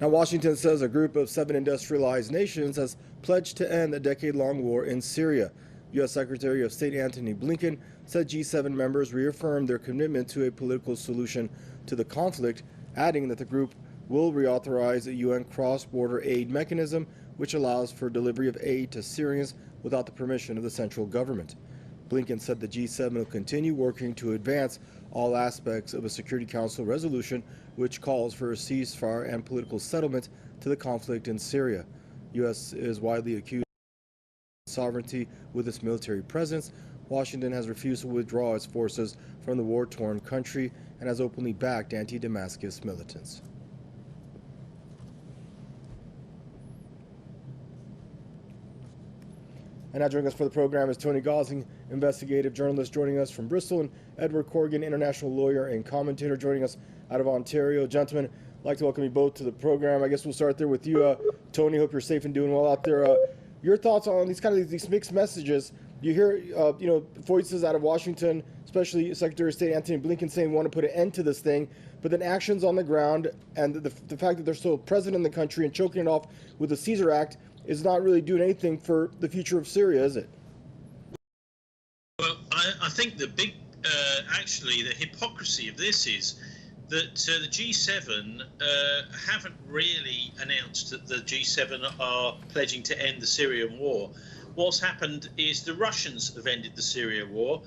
Now, Washington says a group of 7 industrialized nations has pledged to end the decade-long war in Syria. U.S. Secretary of State Antony Blinken said G7 members reaffirmed their commitment to a political solution to the conflict, adding that the group will reauthorize a UN cross-border aid mechanism which allows for delivery of aid to Syrians without the permission of the central government. Blinken said the G7 will continue working to advance all aspects of a Security Council resolution which calls for a ceasefire and political settlement to the conflict in Syria. U.S. is widely accused of sovereignty with its military presence. Washington has refused to withdraw its forces from the war-torn country and has openly backed anti-Damascus militants. And now joining us for the program is Tony Gosling, investigative journalist, joining us from Bristol, and Edward Corrigan, international lawyer and commentator, joining us out of Ontario. Gentlemen, I'd like to welcome you both to the program. I guess we'll start there with you, Tony. Hope you're safe and doing well out there. Your thoughts on these mixed messages? You hear, voices out of Washington, especially Secretary of State Antony Blinken, saying we want to put an end to this thing, but then actions on the ground and the fact that there's still a president in the country and choking it off with the Caesar Act is not really doing anything for the future of Syria, is it? Well, I think the big, actually, the hypocrisy of this is that the G7 haven't really announced that the G7 are pledging to end the Syrian war. What's happened is the Russians have ended the Syria war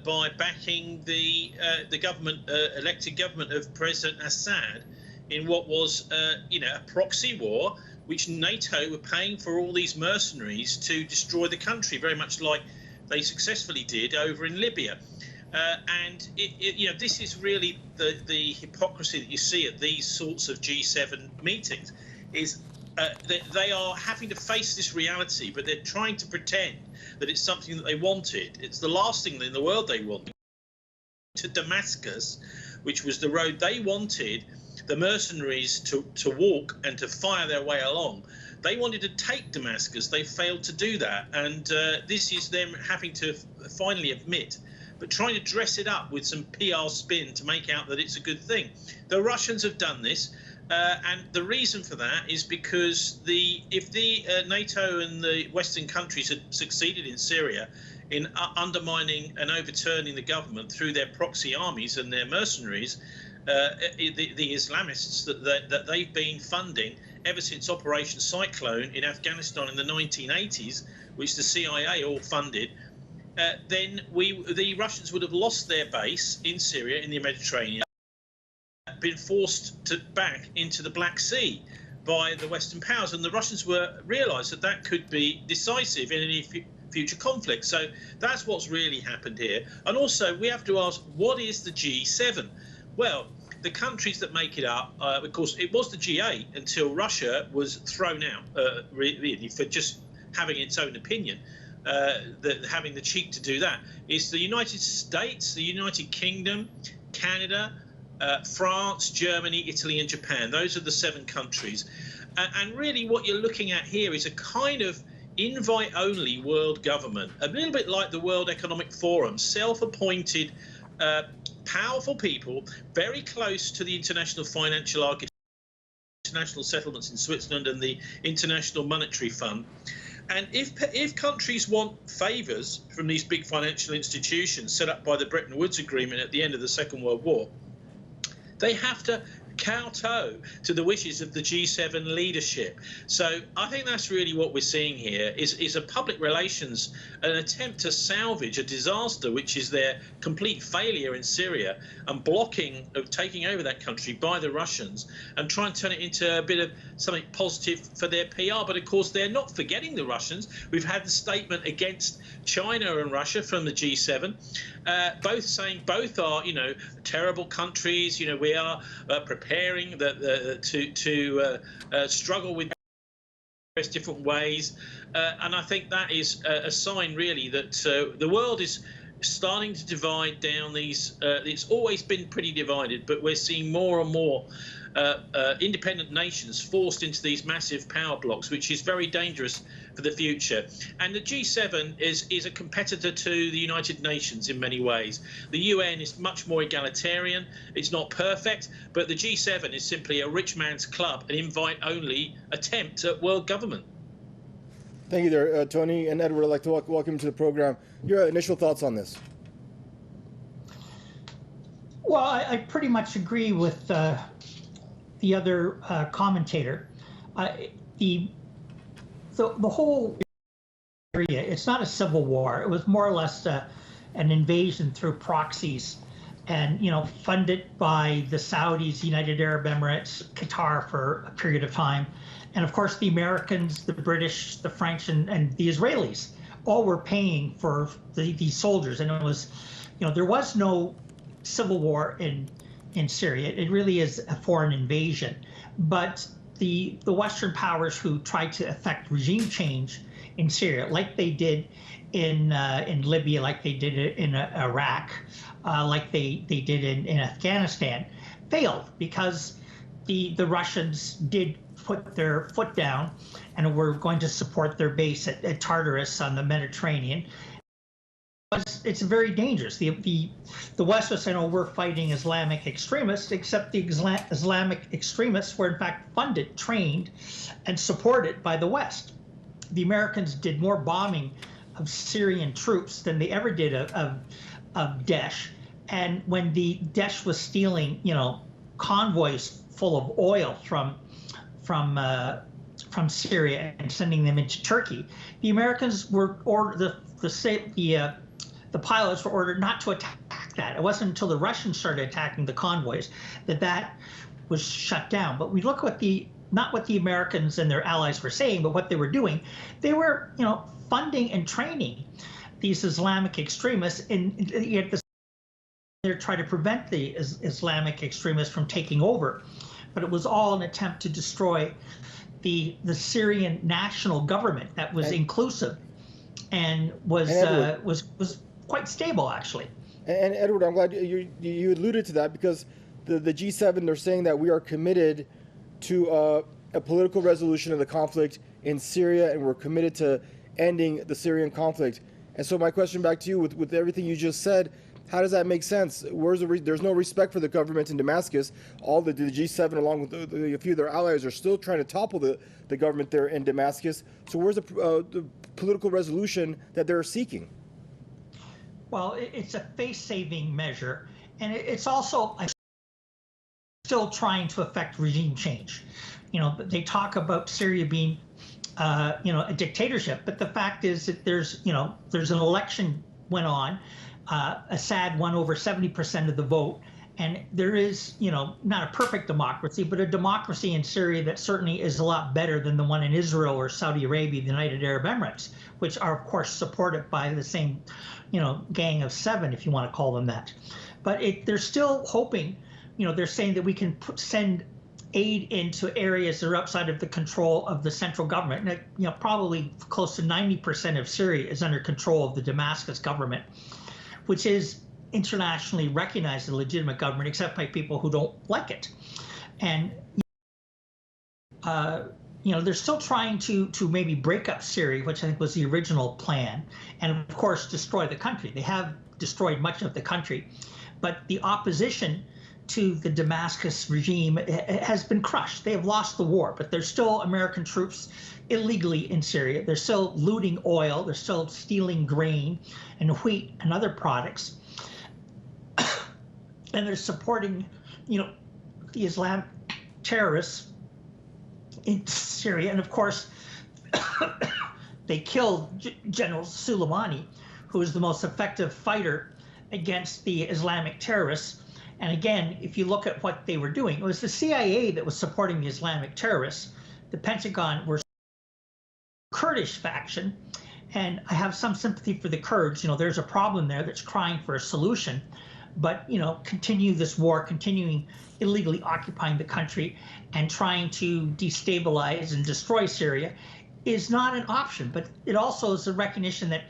by backing the elected government of President Assad in what was, a proxy war, which NATO were paying for all these mercenaries to destroy the country, very much like they successfully did over in Libya. And this is really the hypocrisy that you see at these sorts of G7 meetings, is they are having to face this reality, but they're trying to pretend that it's something that they wanted. It's the last thing in the world they wanted. To Damascus, which was the road they wanted the mercenaries to walk and to fire their way along. They wanted to take Damascus. They failed to do that. And this is them having to finally admit, but trying to dress it up with some PR spin to make out that it's a good thing. The Russians have done this. And the reason for that is because if the NATO and the Western countries had succeeded in Syria in undermining and overturning the government through their proxy armies and their mercenaries, the Islamists that they've been funding ever since Operation Cyclone in Afghanistan in the 1980s, which the CIA all funded, then the Russians would have lost their base in Syria in the Mediterranean, been forced back into the Black Sea by the Western powers, and the Russians realised that could be decisive in any future conflict. So that's what's really happened here. And also we have to ask, what is the G7? Well, the countries that make it up, of course, it was the G8 until Russia was thrown out, really, for just having its own opinion, having the cheek to do that. It's the United States, the United Kingdom, Canada, France, Germany, Italy, and Japan. Those are the 7 countries. And really what you're looking at here is a kind of invite-only world government, a little bit like the World Economic Forum, self-appointed powerful people, very close to the international financial architecture, international settlements in Switzerland and the International Monetary Fund. And if countries want favours from these big financial institutions set up by the Bretton Woods Agreement at the end of the Second World War, they have to kowtow to the wishes of the G7 leadership. So I think that's really what we're seeing here is a public relations, an attempt to salvage a disaster, which is their complete failure in Syria and blocking of taking over that country by the Russians, and try and turn it into a bit of something positive for their PR. But of course, they're not forgetting the Russians. We've had the statement against China and Russia from the G7, both saying both are, terrible countries. We are preparing to struggle with various different ways, and I think that is a sign, really, that the world is starting to divide down these. It's always been pretty divided, but we're seeing more and more independent nations forced into these massive power blocks, which is very dangerous for the future. And the G7 is a competitor to the United Nations in many ways. The UN is much more egalitarian. It's not perfect, but the G7 is simply a rich man's club, an invite-only attempt at world government. Thank you there, Tony and Edward. I'd like to welcome you to the program. Your initial thoughts on this? Well, I pretty much agree with the other commentator. The whole area, it's not a civil war. It was more or less an invasion through proxies, and funded by the Saudis, United Arab Emirates, Qatar for a period of time, and of course the Americans, the British, the French, and the Israelis all were paying for these soldiers. And it was, there was no civil war in Syria. It really is a foreign invasion. But the Western powers who tried to effect regime change in Syria, like they did in Libya, like they did in Iraq, like they did in Afghanistan, failed because the Russians did put their foot down and were going to support their base at Tartarus on the Mediterranean. It's very dangerous. The West was saying, "Oh, we're fighting Islamic extremists," except the Islamic extremists were in fact funded, trained, and supported by the West. The Americans did more bombing of Syrian troops than they ever did of Daesh. And when the Daesh was stealing, convoys full of oil from Syria and sending them into Turkey, the Americans were ordered, the pilots were ordered not to attack that. It wasn't until the Russians started attacking the convoys that was shut down. But we look at not what the Americans and their allies were saying, but what they were doing. They were, funding and training these Islamic extremists, and yet they're trying to prevent the Islamic extremists from taking over. But it was all an attempt to destroy the Syrian national government that was inclusive and was quite stable, actually. And Edward, I'm glad you alluded to that, because the G7, they're saying that we are committed to a political resolution of the conflict in Syria, and we're committed to ending the Syrian conflict. And so my question back to you, with everything you just said, how does that make sense? There's no respect for the government in Damascus. All the G7, along with a few of their allies, are still trying to topple the government there in Damascus. So where's the political resolution that they're seeking? Well, it's a face-saving measure, and it's also still trying to affect regime change. They talk about Syria being, a dictatorship, but the fact is that there's an election went on. Assad won over 70% of the vote, and there is, not a perfect democracy, but a democracy in Syria that certainly is a lot better than the one in Israel or Saudi Arabia, the United Arab Emirates, which are, of course, supported by the same, gang of seven, if you want to call them that. But they're still hoping, they're saying that we can send aid into areas that are outside of the control of the central government. And, probably close to 90% of Syria is under control of the Damascus government, which is internationally recognized as a legitimate government, except by people who don't like it. And they're still trying to maybe break up Syria, which I think was the original plan, and of course destroy the country. They have destroyed much of the country, but the opposition to the Damascus regime has been crushed. They have lost the war, but there's still American troops illegally in Syria. They're still looting oil. They're still stealing grain and wheat and other products. And they're supporting, the Islamic terrorists in Syria. And of course, they killed General Soleimani, who is the most effective fighter against the Islamic terrorists. And again, if you look at what they were doing, it was the CIA that was supporting the Islamic terrorists. The Pentagon were Kurdish faction, and I have some sympathy for the Kurds. There's a problem there that's crying for a solution, but continue this war, continuing illegally occupying the country and trying to destabilize and destroy Syria is not an option. But it also is a recognition that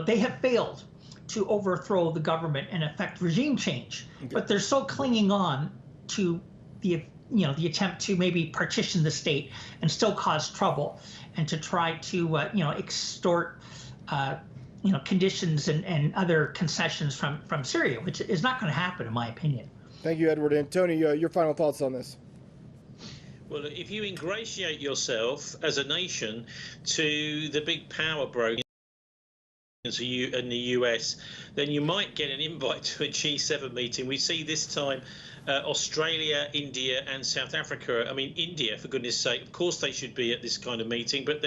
they have failed to overthrow the government and effect regime change. Okay. But they're still clinging on to the the attempt to maybe partition the state and still cause trouble, and to try to extort conditions and other concessions from Syria, which is not going to happen, in my opinion. Thank you, Edward. And Tony, your final thoughts on this? Well, if you ingratiate yourself as a nation to the big power brokers in the US, then you might get an invite to a G7 meeting. We see this time Australia, India, and South Africa. I mean, India, for goodness' sake, of course they should be at this kind of meeting, but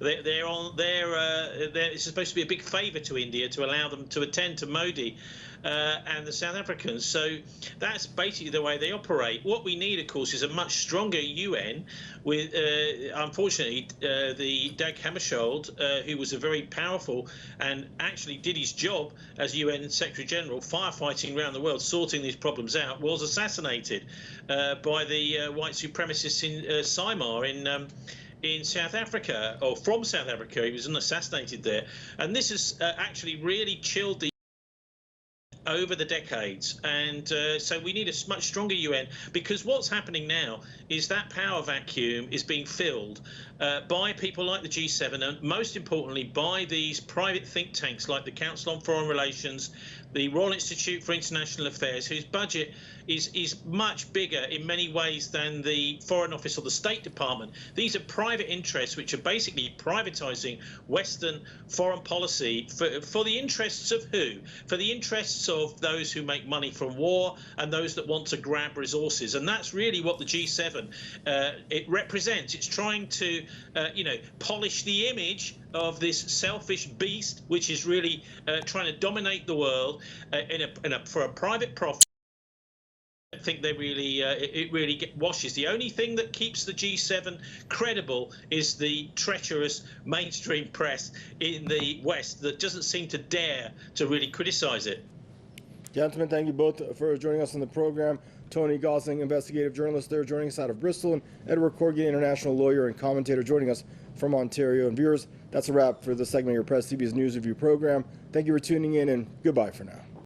it's supposed to be a big favour to India to allow them to attend to Modi and the South Africans. So that's basically the way they operate. What we need, of course, is a much stronger UN. With unfortunately, the Dag Hammarskjöld, who was a very powerful and actually did his job as UN Secretary General, firefighting around the world, sorting these problems out, was assassinated by the white supremacists in Symar in South Africa, or from South Africa. He was assassinated there, and this has actually really chilled the over the decades, and so we need a much stronger UN, because what's happening now is that power vacuum is being filled by people like the G7, and most importantly by these private think tanks like the Council on Foreign Relations, the Royal Institute for International Affairs, whose budget is much bigger in many ways than the Foreign Office or the State Department. These are private interests which are basically privatizing Western foreign policy for the interests of who? For the interests of those who make money from war and those that want to grab resources. And that's really what the G7 it represents. It's trying to polish the image of this selfish beast, which is really trying to dominate the world for a private profit. I think they really it really washes. The only thing that keeps the G7 credible is the treacherous mainstream press in the West that doesn't seem to dare to really criticize it. Gentlemen, thank you both for joining us on the program. Tony Gosling, investigative journalist there, joining us out of Bristol, and Edward Corrigan, international lawyer and commentator, joining us from Ontario. And viewers, that's a wrap for this segment of your Press TV's News Review program. Thank you for tuning in, and goodbye for now.